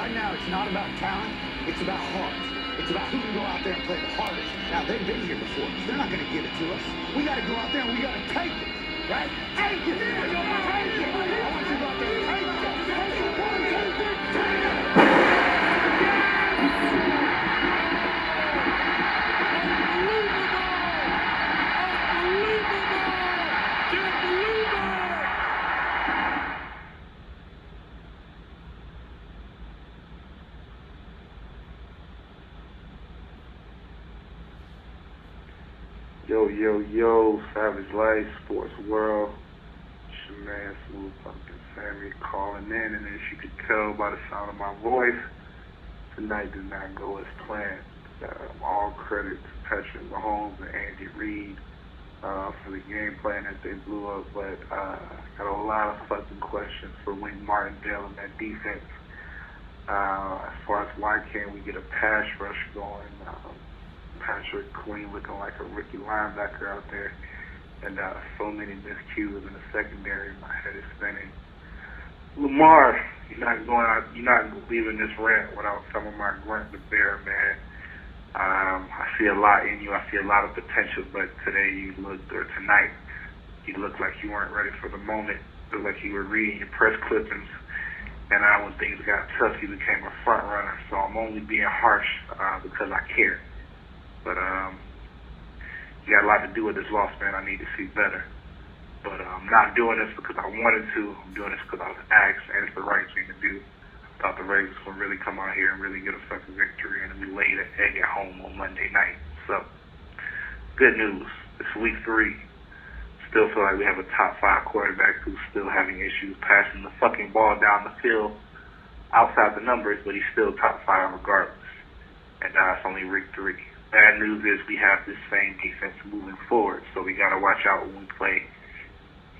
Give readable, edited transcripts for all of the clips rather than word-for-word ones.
right now it's not about talent, it's about heart. It's about who can go out there and play the hardest. Now, they've been here before. They're not going to give it to us. We got to go out there and we got to take it, right? Take it! Take it! I want you to go out there and take it. Take it! 1, 2, 3, take it! Yo, Savage Life, Sports World. It's your man, Smooth Pumpkin Sammy, calling in. And as you can tell by the sound of my voice, tonight did not go as planned. All credit to Patrick Mahomes and Andy Reid for the game plan that they blew up. But got a lot of fucking questions for Wink Martindale and that defense. As far as why can't we get a pass rush going? Patrick Queen looking like a rookie linebacker out there, and so many miscues in the secondary. My head is spinning. Lamar, you're not leaving this rant without some of my grunt the bear, man. I see a lot in you. I see a lot of potential, but tonight, you look like you weren't ready for the moment. You look like you were reading your press clippings, and when things got tough, you became a front runner. So I'm only being harsh because I care. But you got a lot to do with this loss, man. I need to see better. But I'm not doing this because I wanted to. I'm doing this because I was asked, and it's the right thing to do. I thought the Ravens would really come out here and really get a fucking victory, and we laid an egg at home on Monday night. So, good news. It's week 3. Still feel like we have a top 5 quarterback who's still having issues passing the fucking ball down the field outside the numbers, but he's still top 5 regardless. And it's only week 3. Bad news is we have this same defense moving forward, so we got to watch out when we play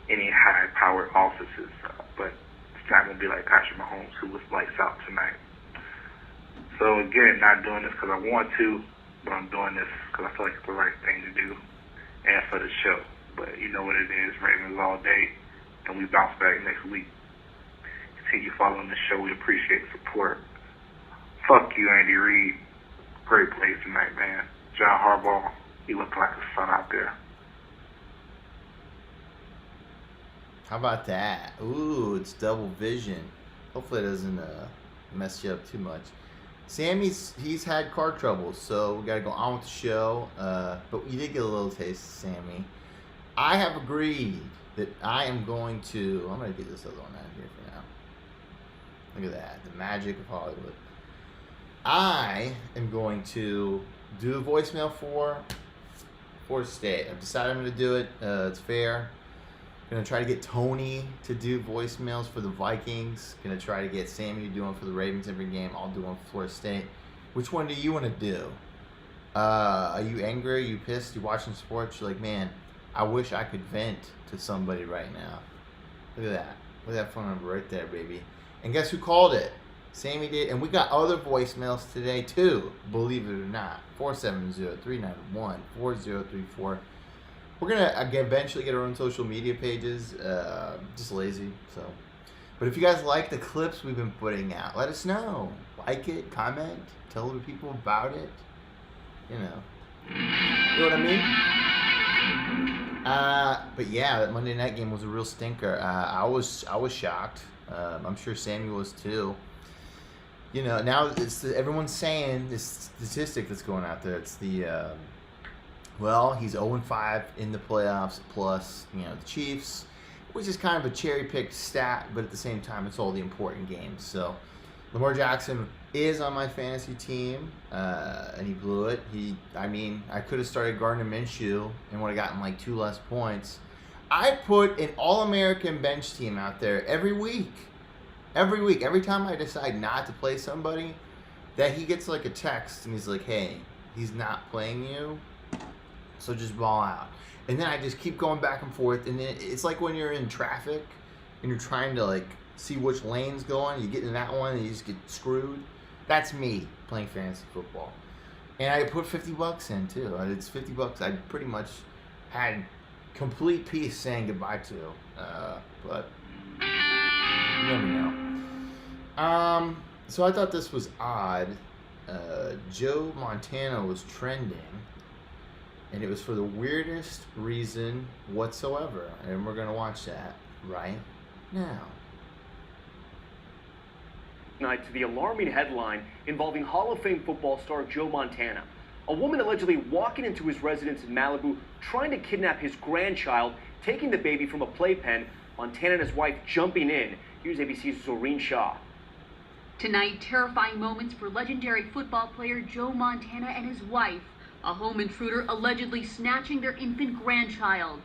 any high-powered offenses. But it's not going to be like Patrick Mahomes, who was lights out tonight. So, again, not doing this because I want to, but I'm doing this because I feel like it's the right thing to do and for the show. But you know what it is, Ravens all day, and we bounce back next week. Continue following the show. We appreciate the support. Fuck you, Andy Reid. Great plays tonight, man. John Harbaugh, he looked like a son out there. How about that? Ooh, it's double vision. Hopefully it doesn't mess you up too much. He's had car trouble, so we got to go on with the show. But we did get a little taste of Sammy. I have agreed that I am going to... I'm going to get this other one out of here for now. Look at that. The magic of Hollywood. I am going to do a voicemail for State. I've decided I'm going to do it. It's fair. I'm going to try to get Tony to do voicemails for the Vikings. Going to try to get Sammy to do one for the Ravens every game. I'll do one for Florida State. Which one do you want to do? Are you angry? Are you pissed? You're watching sports? You're like, man, I wish I could vent to somebody right now. Look at that. Look at that phone number right there, baby. And guess who called it? Sammy did, and we got other voicemails today too, believe it or not. 470-391-4034. We're gonna eventually get our own social media pages. Just lazy, so. But if you guys like the clips we've been putting out, let us know. Like it, comment, tell other people about it. You know what I mean? But yeah, that Monday night game was a real stinker. I was shocked. I'm sure Sammy was too. You know, now everyone's saying this statistic that's going out there. It's the, he's 0-5 in the playoffs plus, the Chiefs, which is kind of a cherry-picked stat, but at the same time, it's all the important games. So, Lamar Jackson is on my fantasy team, and he blew it. I could have started Gardner Minshew and would have gotten like 2 less points. I put an All-American bench team out there every week. Every time I decide not to play somebody, that he gets like a text and he's like, hey, he's not playing you, so just ball out. And then I just keep going back and forth, and then it's like when you're in traffic and you're trying to like see which lane's going, you get in that one and you just get screwed. That's me playing fantasy football. And I put $50 in too. It's $50 I pretty much had complete peace saying goodbye to. But you never know. So I thought this was odd. Joe Montana was trending, and it was for the weirdest reason whatsoever. And we're going to watch that right now. Tonight to the alarming headline involving Hall of Fame football star Joe Montana. A woman allegedly walking into his residence in Malibu, trying to kidnap his grandchild, taking the baby from a playpen, Montana and his wife jumping in. Here's ABC's Zoreen Shah. Tonight, terrifying moments for legendary football player Joe Montana and his wife. A home intruder allegedly snatching their infant grandchild.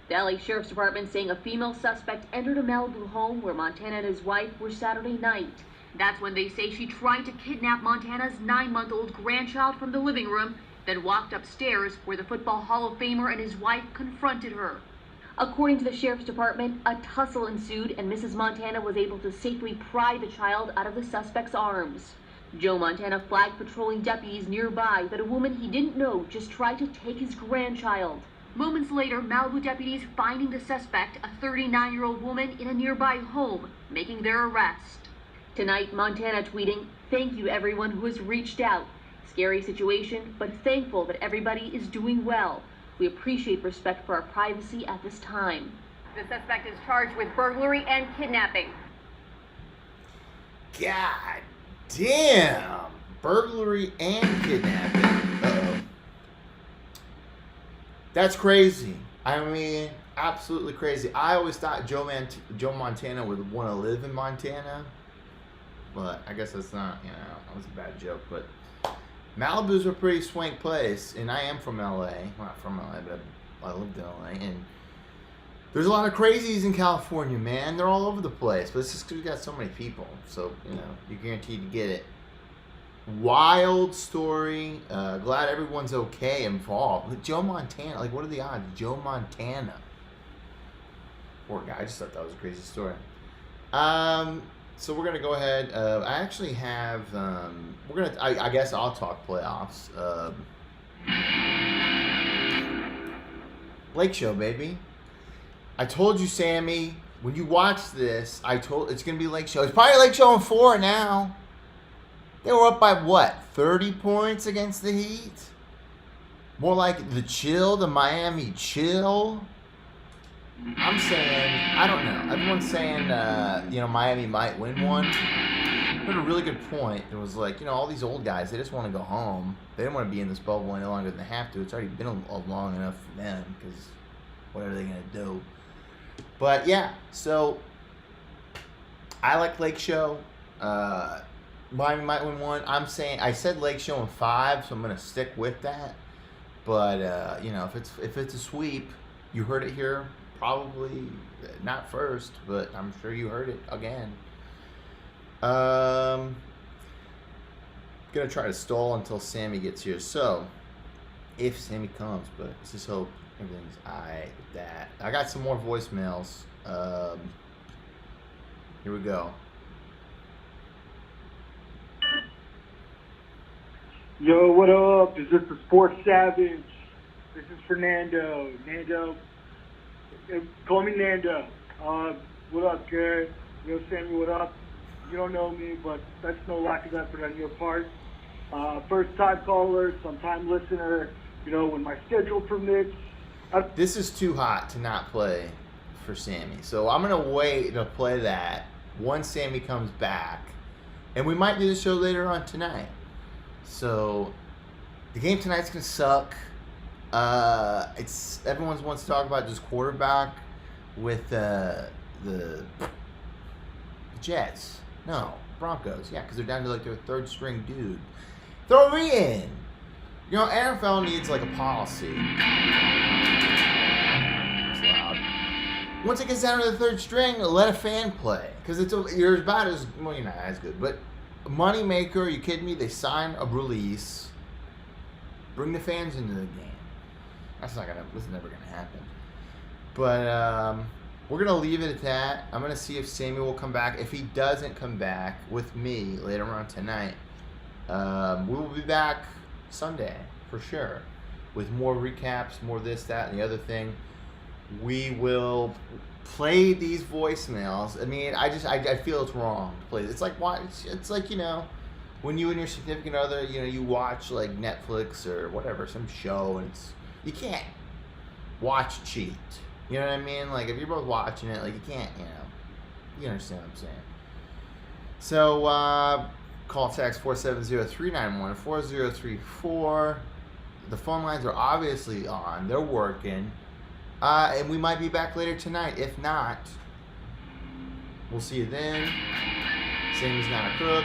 The LA Sheriff's Department saying a female suspect entered a Malibu home where Montana and his wife were Saturday night. That's when they say she tried to kidnap Montana's 9-month-old grandchild from the living room, then walked upstairs where the Football Hall of Famer and his wife confronted her. According to the Sheriff's Department, a tussle ensued and Mrs. Montana was able to safely pry the child out of the suspect's arms. Joe Montana flagged patrolling deputies nearby that a woman he didn't know just tried to take his grandchild. Moments later, Malibu deputies finding the suspect, a 39-year-old woman, in a nearby home, making their arrest. Tonight, Montana tweeting, "Thank you everyone who has reached out. Scary situation, but thankful that everybody is doing well. We appreciate respect for our privacy at this time." The suspect is charged with burglary and kidnapping. God damn. Burglary and kidnapping. Uh-oh. That's crazy. I mean, absolutely crazy. I always thought Joe Montana would want to live in Montana. But I guess that's not, that was a bad joke. But Malibu's a pretty swank place. And I am from LA. Well, not from LA, but I lived in LA. And there's a lot of crazies in California, man. They're all over the place. But it's just because we got so many people. So, you're guaranteed to get it. Wild story. Glad everyone's okay involved. Like Joe Montana. Like, what are the odds? Joe Montana. Poor guy. I just thought that was a crazy story. So we're going to go ahead. I actually have... I guess I'll talk playoffs. Lake Show, baby. I told you, Sammy, when you watch this, it's going to be Lake Show. It's probably Lake Show in 4 now. They were up by what? 30 points against the Heat? More like the Chill, the Miami Chill. I'm saying, I don't know. Everyone's saying, Miami might win one. But a really good point. It was like, all these old guys, they just want to go home. They don't want to be in this bubble any longer than they have to. It's already been long enough for them because what are they going to do? But yeah, so I like Lake Show. Miami might win one. I said Lake Show in 5, so I'm going to stick with that. But, if it's a sweep, you heard it here. Probably not first, but I'm sure you heard it again. Gonna try to stall until Sammy gets here. So, if Sammy comes, but let's just hope everything's alright with that. I got some more voicemails. Here we go. Yo, what up? Is this the Sports Savage? This is Fernando. Call me Nando. What up, Garrett? Yo, Sammy, what up? You don't know me, but that's no lack of effort on your part. First-time caller, sometime listener. When my schedule permits. This is too hot to not play for Sammy. So I'm going to wait to play that once Sammy comes back. And we might do the show later on tonight. So the game tonight's going to suck. Everyone wants to talk about just quarterback with the Jets. No, Broncos. Yeah, because they're down to like their third string dude. Throw me in. NFL needs like a policy. It's loud. Once it gets down to the third string, let a fan play. Because you're about as, well, you're not as good. But moneymaker, are you kidding me? They sign a release. Bring the fans into the game. This is never gonna happen. But we're gonna leave it at that. I'm gonna see if Sammy will come back. If he doesn't come back with me later on tonight, we will be back Sunday for sure with more recaps, more this, that, and the other thing. we will play these voicemails. I mean, I feel it's wrong to play. It's like when you and your significant other, you watch like Netflix or whatever, some show, and you can't watch cheat. You know what I mean? Like if you're both watching it, like you can't, you understand what I'm saying. So call text 470-391-4034. The phone lines are obviously on. They're working. And we might be back later tonight. If not, we'll see you then. Same as Not a Crook.